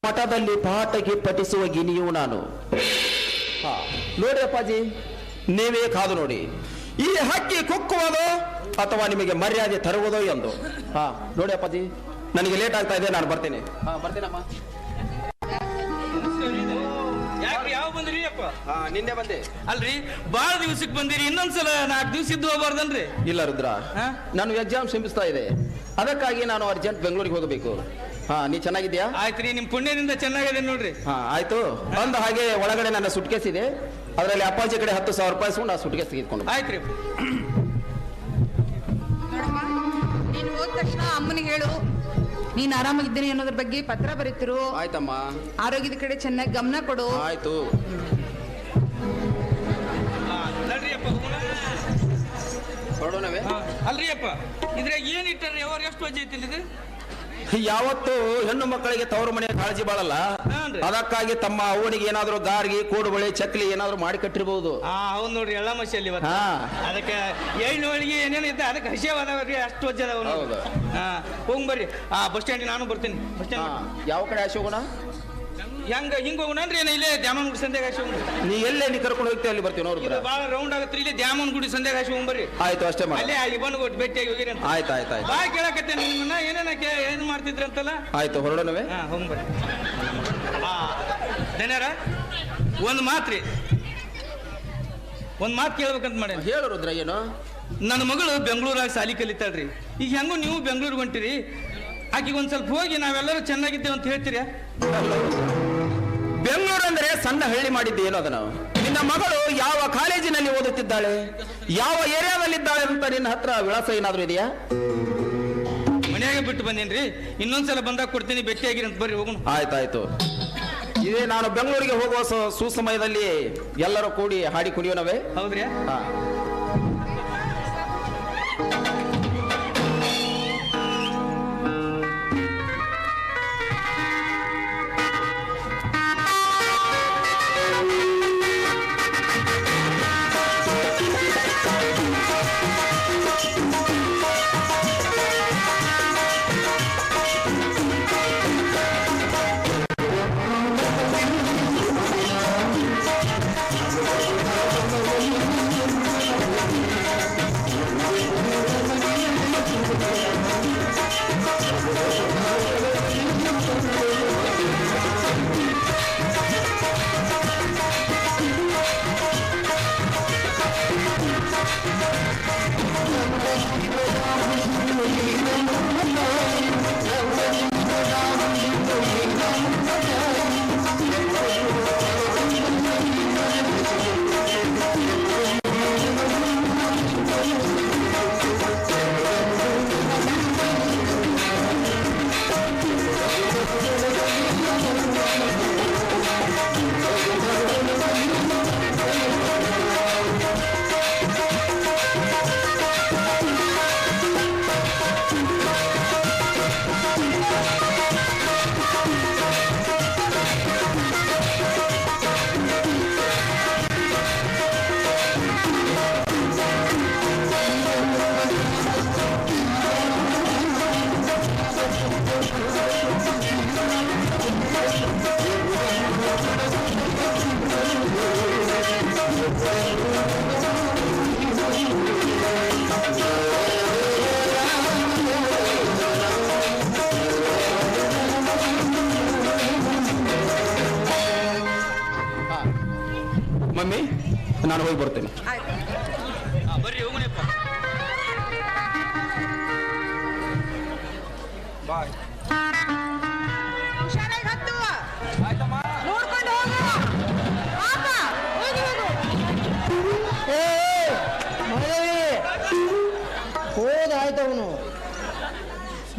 ಮಠದಲ್ಲಿ ಪಾಠಕ್ಕೆ ಪಠಿಸುವ ಗಿನಿಯು ನಾನು. ನೋಡಿ ಅಪ್ಪಾಜಿ, ನೀವೇ ಕಾದು ನೋಡಿ, ಈ ಹಕ್ಕಿ ಕುಕ್ಕುವುದೋ ಅಥವಾ ನಿಮಗೆ ಮರ್ಯಾದೆ ತರುವುದೋ ಎಂದು. ನೋಡಿ ಅಪ್ಪಾಜಿ, ನನಗೆ ಲೇಟ್ ಆಗ್ತಾ ಇದೆ, ನಾನು ಬರ್ತೇನೆ. ಬರ್ತೀನಮ್ಮ. ಯಾವ ಬಂದ್ರಿ ಅಪ್ಪ? ನಿನ್ನೆ ಬಂದೆ. ಅಲ್ರಿ, ಬಾಳ ದಿವ್ಸಕ್ಕೆ ಬಂದಿರಿ, ಇನ್ನೊಂದ್ಸಲ 4 ದಿವಸ ಇದ್ದು ಹೋಗ್ಬಾರ್ದನ್ರಿ? ಇಲ್ಲ ರುದ್ರ, ನಾನು ಎಕ್ಸಾಮ್ ಶ್ರಮಿಸ್ತಾ ಇದೆ, ಅದಕ್ಕಾಗಿ ನಾನು ಅರ್ಜೆಂಟ್ ಬೆಂಗಳೂರಿಗೆ ಹೋಗಬೇಕು. ನೀ ಚೆನ್ನಾಗಿದ್ಯಾ? ಆಯ್ತ್ರಿ, ನಿಮ್ ಪುಣ್ಯದಿಂದ ಚೆನ್ನಾಗಿದೆ ನೋಡ್ರಿ. ಆಯ್ತು. ಬಂದ ಹಾಗೆ ಒಳಗಡೆ ನನ್ನ ಸುಟ್ಕೇಸ್ ಇದೆ, ಅದರಲ್ಲಿ ಅಪ್ಪಾಜಿ ಕಡೆ 10,000 ರೂಪಾಯಿ ಇಸ್ಕೊಂಡು ಆ ಸುಟ್ಕೇಸ್ ತೆಗೆದುಕೊಂಡು. ಆಯ್ತ್ರಿ. ನೀನು ಹೋದ ತಕ್ಷಣ ಅಮ್ಮನಿಗೆ ಹೇಳು ನೀನ್ ಆರಾಮಾಗಿದ್ದೀನಿ ಅನ್ನೋದ್ರ ಬಗ್ಗೆ ಪತ್ರ ಬರೀತಿರು. ಆಯ್ತಮ್ಮ. ಆರೋಗ್ಯದ ಕಡೆ ಚೆನ್ನಾಗಿ ಗಮನ ಕೊಡು. ಆಯ್ತು. ಹೊರಡೋಣವೇ? ಅಲ್ರಿ ಅಪ್ಪ, ಇದ್ರಾಗ ಏನ್ ಇಟ್ಟಾರ್ರಿ? ಅವ್ರು ಎಷ್ಟು ವಜ್ಜೆ ಐತಿಲ್ಲ ಇದು? ಯಾವತ್ತು ಹೆಣ್ಣು ಮಕ್ಕಳಿಗೆ ತವರು ಮನೆಯ ಕಾಳಜಿ ಬಾಳಲ್ಲ, ಅದಕ್ಕಾಗಿ ತಮ್ಮ ಅವನಿಗೆ ಏನಾದ್ರು ಗಾರ್ಗಿ, ಕೋಡುಬಳೆ, ಚಕ್ಲಿ ಏನಾದ್ರು ಮಾಡಿ ಕಟ್ಟಿರ್ಬಹುದು. ಹೌದ್ ನೋಡ್ರಿ, ಎಳ್ಳ ಮಸಿಯಲ್ಲಿ ಅದಕ್ಕೆ ಎಳ್ಳು ಹೋಳಿಗೆ ಏನೇನು ಇದ್ದ ಅದಕ್ಕೆ ಹಸಿವಾದವ್ರಿ, ಅಷ್ಟು ವಜ್ಜೆ ಅದಾವ. ಹೋಗ್ ಬರ್ರಿ, ಬಸ್ ಸ್ಟ್ಯಾಂಡ್ ನಾನು ಬರ್ತೀನಿ. ಬಸ್ ಸ್ಟ್ಯಾಂಡ್ ಯಾವ ಕಡೆ ಆಶೆ ಹೋಗೋಣ? ಹಿಂಗ ಹೋಗೋಣನ್ರಿ? ಏನ ಇಲ್ಲೇ ದ್ಯಾಮನ್ ಗುಡಿ ಸಂಧ್ಯಾಗ ಆಶೆ ಹೋಗ್ರಿ. ನೀ ಎಲ್ಲೇ ನೀ ಕರ್ಕೊಂಡು ಹೋಗ್ತೀವಿ ಅಲ್ಲಿ ಬರ್ತೀವಿ. ನೋಡಿ, ಬಾಳ ರೌಂಡ್ ಆಗತ್ರಿ, ಇಲ್ಲಿ ದ್ಯಾಮನ್ ಗುಡಿ ಸಂಧ್ಯಾಗ ಆಶೆ ಹೋಗ್ಬರ್ರಿ. ಆಯ್ತು, ಅಷ್ಟೇ ಮಾಡಿ. ಅಲ್ಲೇ ಅಲ್ಲಿ ಬಂದು ಕೊಟ್ಟು ಭೇಟಿಯಾಗಿ ಹೋಗಿರಿ ಅಂತ. ಆಯ್ತು ಆಯ್ತು ಆಯ್ತು. ಬಾ ಕೇಳಕತ್ತೆ ನಿಮ್ಮನ್ನ, ಏನ್ ಮಾಡ್ತಿದ್ರಿ ಅಂತಲ್ಲ. ಆಯ್ತು, ಹೊರಡೋಣವೇ? ಹೋಗ್ಬರ್ರಿ. ಧನ್ಯರ ಒಂದು ಮಾತ್ರಿ, ಒಂದ್ ಮಾತು ಕೇಳ್ಬೇಕಂತ ಮಾಡಿ. ಹೇಳು ರುದ್ರ. ಏನು? ನನ್ನ ಮಗಳು ಬೆಂಗಳೂರಾಗ ಸಾಲಿ ಕಲಿತಾಳ್ರಿ. ಈಗ ಹೆಂಗು ನೀವು ಬೆಂಗಳೂರಿಗೆ ಹೊಂಟಿರಿ, ಆಕಿಗೆ ಒಂದ್ ಸ್ವಲ್ಪ ಹೋಗಿ ನಾವೆಲ್ಲರೂ ಚೆನ್ನಾಗಿದ್ದೇವೆ ಅಂತ ಹೇಳ್ತೀರಿ? ಬೆಂಗಳೂರು ಅಂದ್ರೆ ಸಣ್ಣ ಹಳ್ಳಿ ಮಾಡಿದ್ದೆ ಏನೋ ಅದನ್ನು. ನಿನ್ನ ಮಗಳು ಯಾವ ಕಾಲೇಜಿನಲ್ಲಿ ಓದುತ್ತಿದ್ದಾಳೆ, ಯಾವ ಏರಿಯಾದಲ್ಲಿದ್ದಾಳೆ ಅಂತ ನಿನ್ನ ಹತ್ರ ವಿಳಾಸ ಏನಾದ್ರು ಇದೆಯಾ? ಮನೆಯಾಗ ಬಿಟ್ಟು ಬಂದೇನ್ರಿ, ಇನ್ನೊಂದ್ಸಲ ಬಂದಾಗ ಕೊಡ್ತೀನಿ, ಭೇಟಿಯಾಗಿರಿ ಅಂತ. ಬರ್ರಿ ಹೋಗೋಣ. ಆಯ್ತಾಯ್ತು. ಇದೇ ನಾನು ಬೆಂಗಳೂರಿಗೆ ಹೋಗುವ ಸುಸಮಯದಲ್ಲಿ ಎಲ್ಲರೂ ಕೂಡಿ ಹಾಡಿ ಕುಣಿಯೋಣವೇ? ಹೌದ್ರಿ. ಮಮ್ಮಿ, ನಾನು ಹೋಗಿ ಬರ್ತೇನೆ. ಬರ್ರಿ ಹೋಗೋಣಪ್ಪ. ಬಾಯ್. ಹುಷಾರಾಗಿ ಹತ್ತು. ನೋಡ್ಕೊಂಡು ಹೋದಾಯ್ತವನು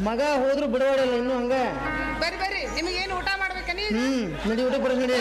ಮಗ ಹೋದ್ರು ಬಿಡವಾಡಿಲ್ಲ ಇನ್ನು ಹಂಗ. ಬರ್ರಿ ಬರ್ರಿ, ನಿಮಗೇನು ಊಟ ಮಾಡ್ಬೇಕ? ನಡಿ ಊಟ ಬರೋದು ನಡಿ.